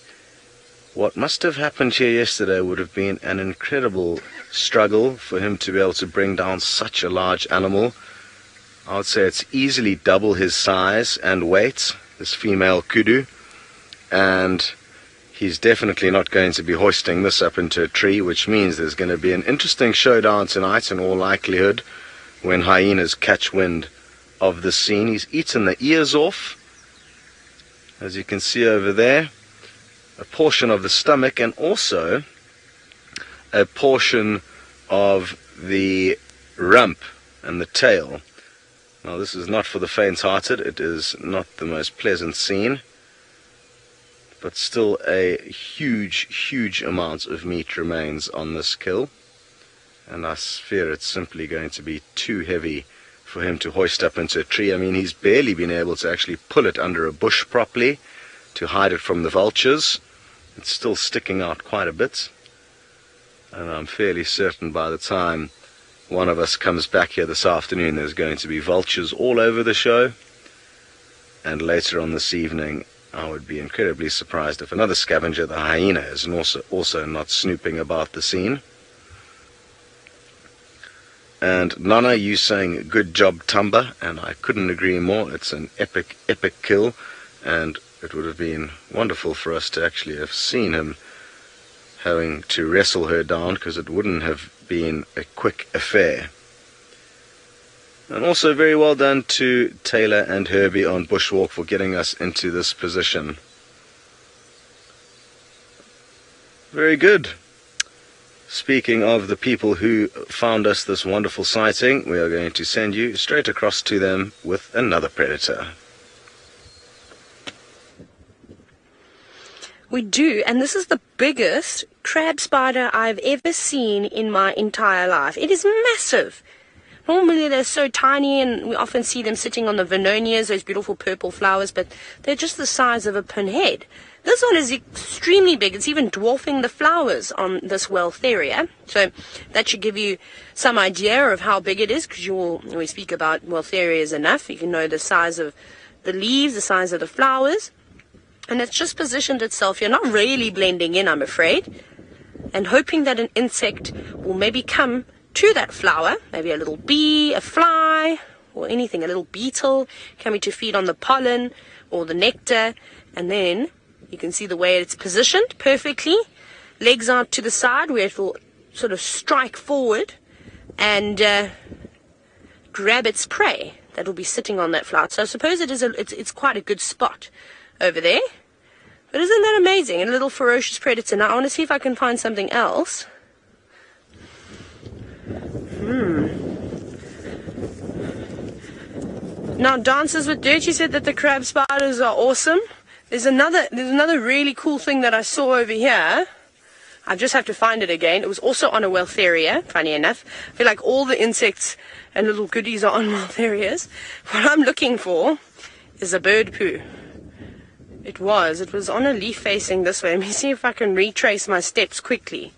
what must have happened here yesterday would have been an incredible struggle for him to be able to bring down such a large animal. I would say it's easily double his size and weight, this female kudu, and he's definitely not going to be hoisting this up into a tree, which means there's going to be an interesting showdown tonight in all likelihood when hyenas catch wind of the scene. He's eaten the ears off, as you can see over there, a portion of the stomach, and also a portion of the rump and the tail. Now this is not for the faint-hearted. It is not the most pleasant scene, but still a huge amount of meat remains on this kill, and I fear it's simply going to be too heavy for him to hoist up into a tree. I mean, he's barely been able to actually pull it under a bush properly to hide it from the vultures. It's still sticking out quite a bit, and I'm fairly certain by the time one of us comes back here this afternoon, there's going to be vultures all over the show, and later on this evening I would be incredibly surprised if another scavenger, the hyena, is also not snooping about the scene. And Nana, you saying good job Thamba, and I couldn't agree more. It's an epic kill, and it would have been wonderful for us to actually have seen him having to wrestle her down, because it wouldn't have been a quick affair. And also very well done to Tayla and Herbie on Bushwalk for getting us into this position. Very good. Speaking of the people who found us this wonderful sighting, we are going to send you straight across to them with another predator. We do, and this is the biggest crab spider I've ever seen in my entire life. It is massive. Normally they're so tiny, and we often see them sitting on the venonias, those beautiful purple flowers, but they're just the size of a pinhead. This one is extremely big. It's even dwarfing the flowers on this Vultures. So that should give you some idea of how big it is, because when we speak about Vultures enough, you can know the size of the leaves, the size of the flowers. And it's just positioned itself here, not really blending in, I'm afraid, and hoping that an insect will maybe come to that flower, maybe a little bee, a fly, or anything, a little beetle coming to feed on the pollen or the nectar. And then you can see the way it's positioned perfectly, legs out to the side where it will sort of strike forward and grab its prey that will be sitting on that flower. So I suppose it's quite a good spot over there. But isn't that amazing? A little ferocious predator. Now I want to see if I can find something else Now, Dances with Dirt, you said that the crab spiders are awesome. There's another really cool thing that I saw over here. I just have to find it again. It was also on a Weltheria, funny enough. I feel like all the insects and little goodies are on Weltherias. What I'm looking for is a bird poo. It was on a leaf facing this way. Let me see if I can retrace my steps quickly.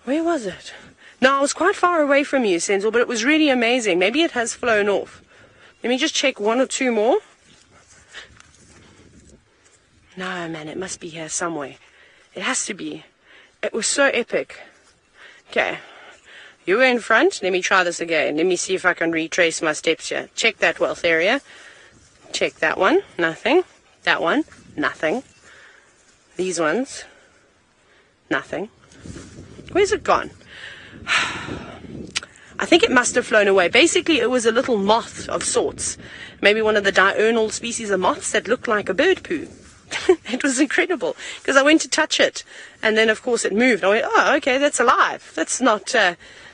Where was it? No, I was quite far away from you, Senzel, but it was really amazing. Maybe it has flown off. Let me just check one or two more. No, man, it must be here somewhere. It has to be. It was so epic. Okay. You were in front. Let me try this again. Let me see if I can retrace my steps here. Check that wealth area. Check that one. Nothing. That one. Nothing. These ones. Nothing. Where's it gone? I think it must have flown away. Basically, it was a little moth of sorts. Maybe one of the diurnal species of moths that looked like a bird poo. It was incredible, because I went to touch it, and then, of course, it moved. I went, oh, okay, that's alive. That's not,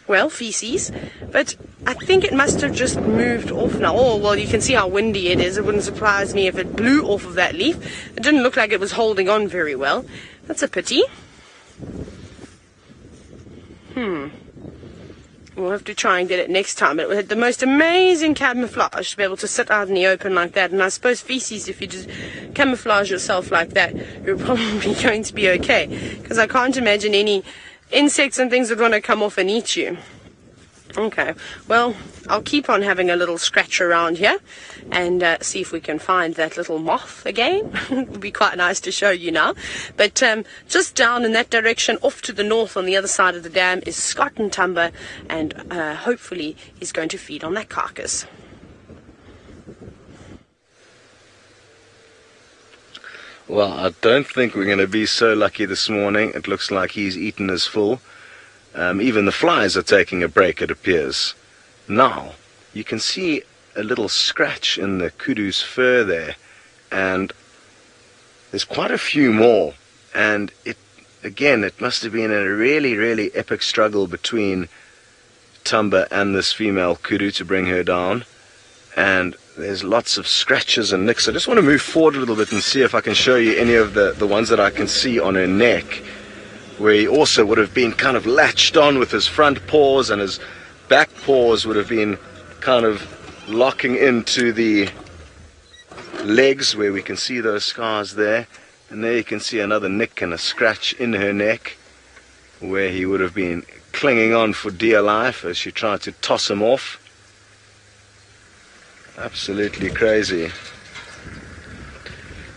well, feces. But I think it must have just moved off now. Oh, well, you can see how windy it is. It wouldn't surprise me if it blew off of that leaf. It didn't look like it was holding on very well. That's a pity. We'll have to try and get it next time. It had the most amazing camouflage to be able to sit out in the open like that. And I suppose feces, if you just camouflage yourself like that, you're probably going to be okay. Because I can't imagine any insects and things are going to come off and eat you. Okay, well, I'll keep on having a little scratch around here and see if we can find that little moth again. It would be quite nice to show you now. But just down in that direction, off to the north on the other side of the dam, is Scott and Thamba, and hopefully he's going to feed on that carcass. Well, I don't think we're going to be so lucky this morning. It looks like he's eaten his full. Even the flies are taking a break, it appears. Now, you can see a little scratch in the kudu's fur there, and there's quite a few more. And it must have been a really, really epic struggle between Thamba and this female kudu to bring her down. And there's lots of scratches and nicks. I just want to move forward a little bit and see if I can show you any of the ones that I can see on her neck, where he also would have been kind of latched on with his front paws, and his back paws would have been kind of locking into the legs, where we can see those scars there. And there you can see another nick and a scratch in her neck, where he would have been clinging on for dear life as she tried to toss him off. Absolutely crazy.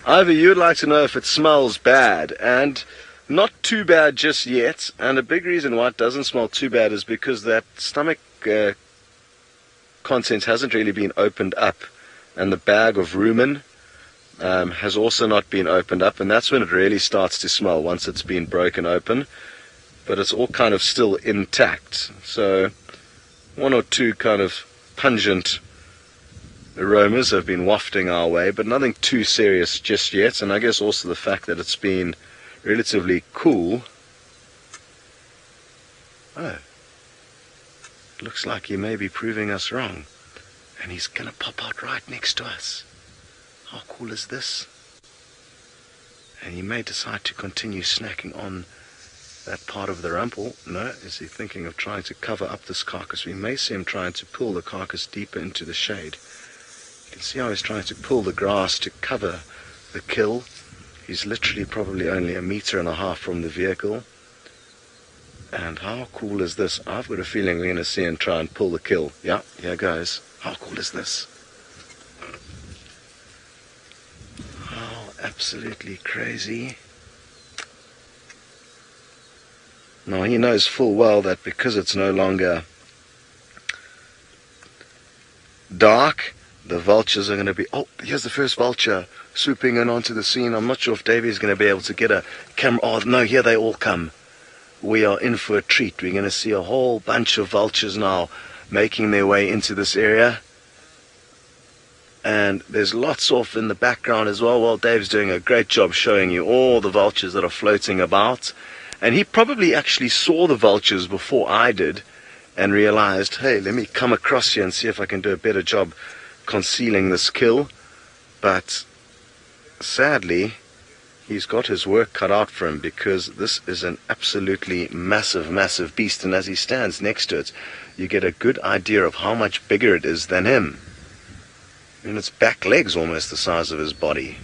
Ivy, you'd like to know if it smells bad, and not too bad just yet. And a big reason why it doesn't smell too bad is because that stomach contents hasn't really been opened up, and the bag of rumen has also not been opened up, and that's when it really starts to smell, once it's been broken open. But it's all kind of still intact, so one or two kind of pungent aromas have been wafting our way, but nothing too serious just yet. And I guess also the fact that it's been relatively cool. Oh, looks like he may be proving us wrong, and he's gonna pop out right next to us. How cool is this? And he may decide to continue snacking on that part of the rumple. No, is he thinking of trying to cover up this carcass? We may see him trying to pull the carcass deeper into the shade. You can see how he's trying to pull the grass to cover the kill. He's literally probably only 1.5 meters from the vehicle. And how cool is this? I've got a feeling we're going to see him try and pull the kill. Yeah, here goes. How cool is this? Oh, absolutely crazy. Now he knows full well that because it's no longer dark, the vultures are going to be... Oh, here's the first vulture swooping in onto the scene. I'm not sure if Davey's going to be able to get a camera. Oh, no, here they all come. We are in for a treat. We're going to see a whole bunch of vultures now making their way into this area. And there's lots off in the background as well. Well, Dave's doing a great job showing you all the vultures that are floating about. And he probably actually saw the vultures before I did and realized, hey, let me come across here and see if I can do a better job concealing this kill. But sadly, he's got his work cut out for him, because this is an absolutely massive, massive beast. And as he stands next to it, you get a good idea of how much bigger it is than him. And its back leg's almost the size of his body.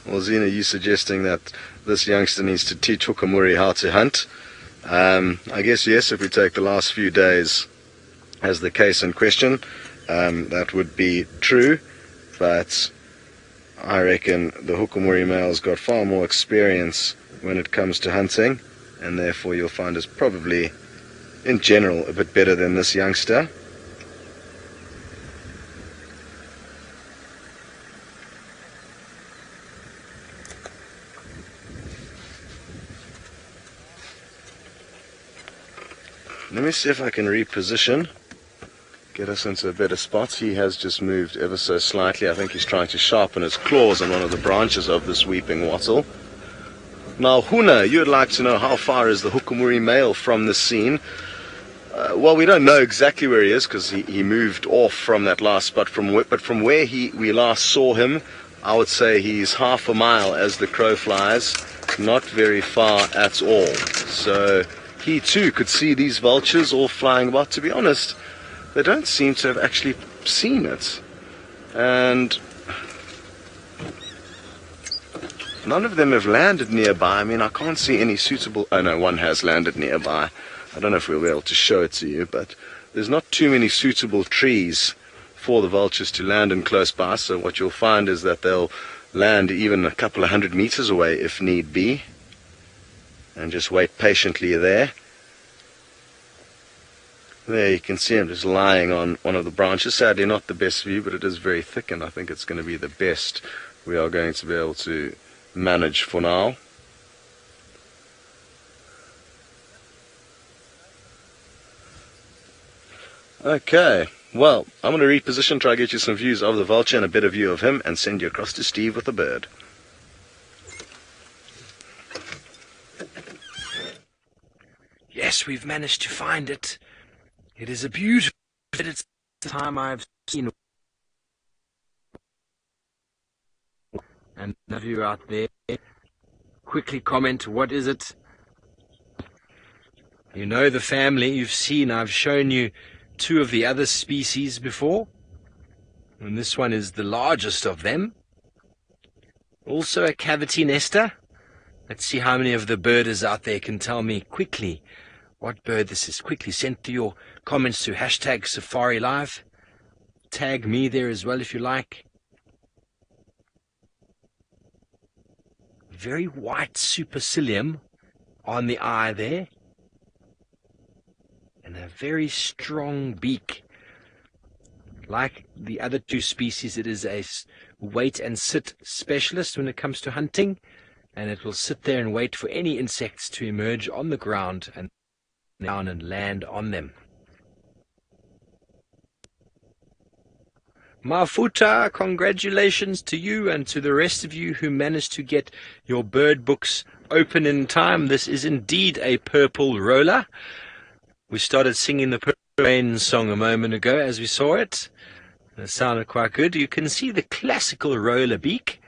Well, Zena, you suggesting that this youngster needs to teach Hukamuri how to hunt? I guess yes, if we take the last few days as the case in question, that would be true. But I reckon the Hukamuri male's got far more experience when it comes to hunting, and therefore you'll find us probably, in general, a bit better than this youngster. Let me see if I can reposition, get us into a better spot. He has just moved ever so slightly. I think he's trying to sharpen his claws on one of the branches of this weeping wattle. Now, Huna, you'd like to know how far is the Hukamuri male from the scene. Well, we don't know exactly where he is, because he moved off from that last spot. But from where we last saw him, I would say he's half a mile as the crow flies. Not very far at all. So he too could see these vultures all flying about. To be honest, they don't seem to have actually seen it. And none of them have landed nearby. I mean, I can't see any suitable... Oh no, one has landed nearby. I don't know if we'll be able to show it to you, but there's not too many suitable trees for the vultures to land in close by. So what you'll find is that they'll land even a couple of 100 meters away if need be, and just wait patiently there. There you can see him just lying on one of the branches. Sadly not the best view, but it is very thick, and I think it's going to be the best we are going to be able to manage for now. Okay, well, I'm going to reposition, try to get you some views of the vulture and a better view of him, and send you across to Steve with the bird. Yes, we've managed to find it. It is a beautiful... It's the time I've seen... And of you out there, quickly comment, what is it? You know the family, you've seen, I've shown you two of the other species before. And this one is the largest of them. Also a cavity nester. Let's see how many of the birders out there can tell me quickly what bird this is. Quickly send to your comments to hashtag Safari Live. Tag me there as well if you like. Very white supercilium on the eye there. And a very strong beak. Like the other two species, it is a wait and sit specialist when it comes to hunting. And it will sit there and wait for any insects to emerge on the ground and down and land on them. Mafuta, congratulations to you and to the rest of you who managed to get your bird books open in time. This is indeed a purple roller. We started singing the Purple Rain song a moment ago as we saw it. It sounded quite good. You can see the classical roller beak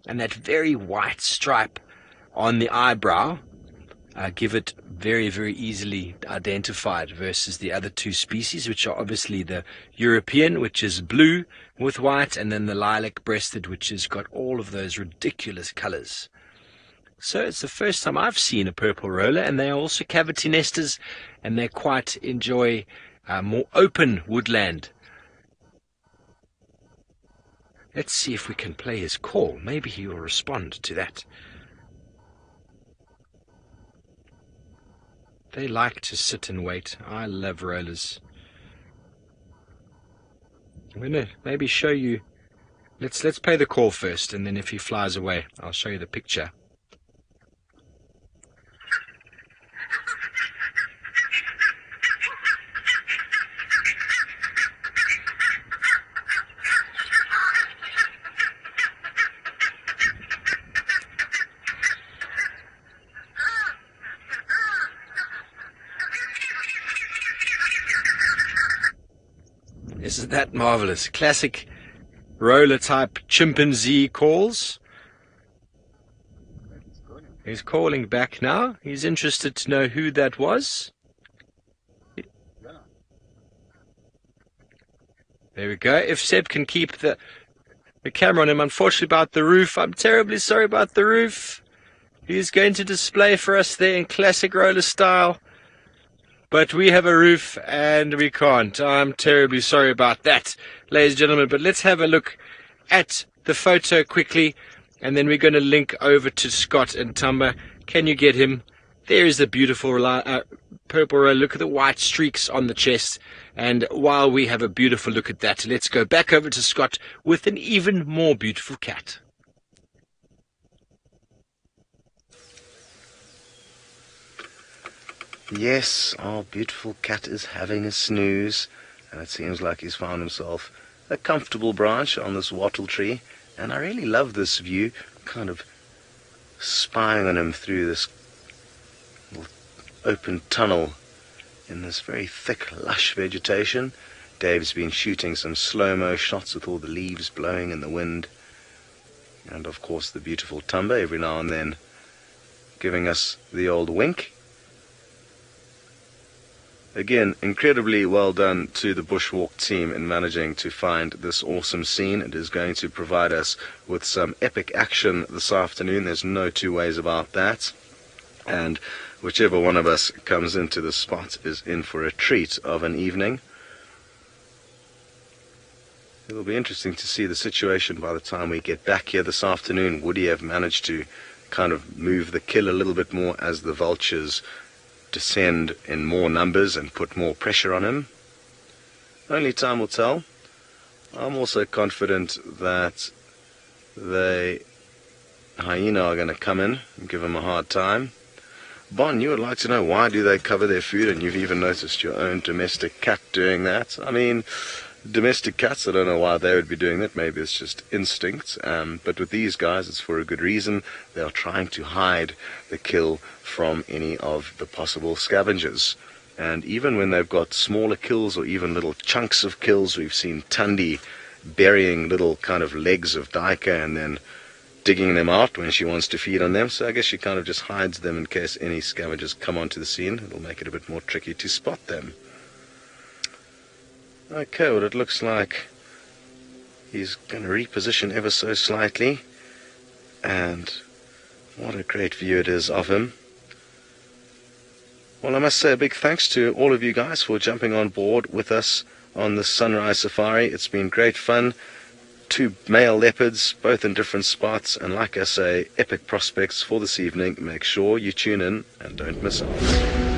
and that very white stripe on the eyebrow give it very, very easily identified versus the other two species, which are obviously the European, which is blue with white, and then the lilac-breasted, which has got all of those ridiculous colors. So it's the first time I've seen a purple roller, and they are also cavity nesters, and they quite enjoy more open woodland. Let's see if we can play his call. Maybe he will respond to that. They like to sit and wait. I love rollers. I'm going to maybe show you. Let's play the call first, and then if he flies away, I'll show you the picture. Isn't that marvelous? Classic roller type chimpanzee calls. He's calling back now. He's interested to know who that was. There we go. If Seb can keep the camera on him. Unfortunately about the roof. I'm terribly sorry about the roof. He's going to display for us there in classic roller style. But we have a roof and we can't. I'm terribly sorry about that, ladies and gentlemen. But let's have a look at the photo quickly. And then we're going to link over to Scott and Thamba. Can you get him? There is the beautiful purple roller. Look at the white streaks on the chest. And while we have a beautiful look at that, let's go back over to Scott with an even more beautiful cat. Yes, our beautiful cat is having a snooze, and it seems like he's found himself a comfortable branch on this wattle tree. And I really love this view, kind of spying on him through this little open tunnel in this very thick, lush vegetation. Dave's been shooting some slow-mo shots with all the leaves blowing in the wind. And of course the beautiful Thamba every now and then giving us the old wink. Again, incredibly well done to the Bushwalk team in managing to find this awesome scene. It is going to provide us with some epic action this afternoon. There's no two ways about that. And whichever one of us comes into the spot is in for a treat of an evening. It'll be interesting to see the situation by the time we get back here this afternoon. Would he have managed to kind of move the kill a little bit more as the vultures descend in more numbers and put more pressure on him? Only time will tell. I'm also confident that the hyena are going to come in and give him a hard time. Bon, you would like to know why do they cover their food, and you've even noticed your own domestic cat doing that. I mean, domestic cats, I don't know why they would be doing that. Maybe it's just instinct. But with these guys, it's for a good reason. They are trying to hide the kill from any of the possible scavengers. And even when they've got smaller kills or even little chunks of kills, we've seen Tandi burying little kind of legs of Daika and then digging them out when she wants to feed on them. So I guess she kind of just hides them in case any scavengers come onto the scene. It'll make it a bit more tricky to spot them. Okay, well, it looks like he's going to reposition ever so slightly, and what a great view it is of him. Well, I must say a big thanks to all of you guys for jumping on board with us on the sunrise safari. It's been great fun. 2 male leopards, both in different spots, and like I say, epic prospects for this evening. Make sure you tune in and don't miss out.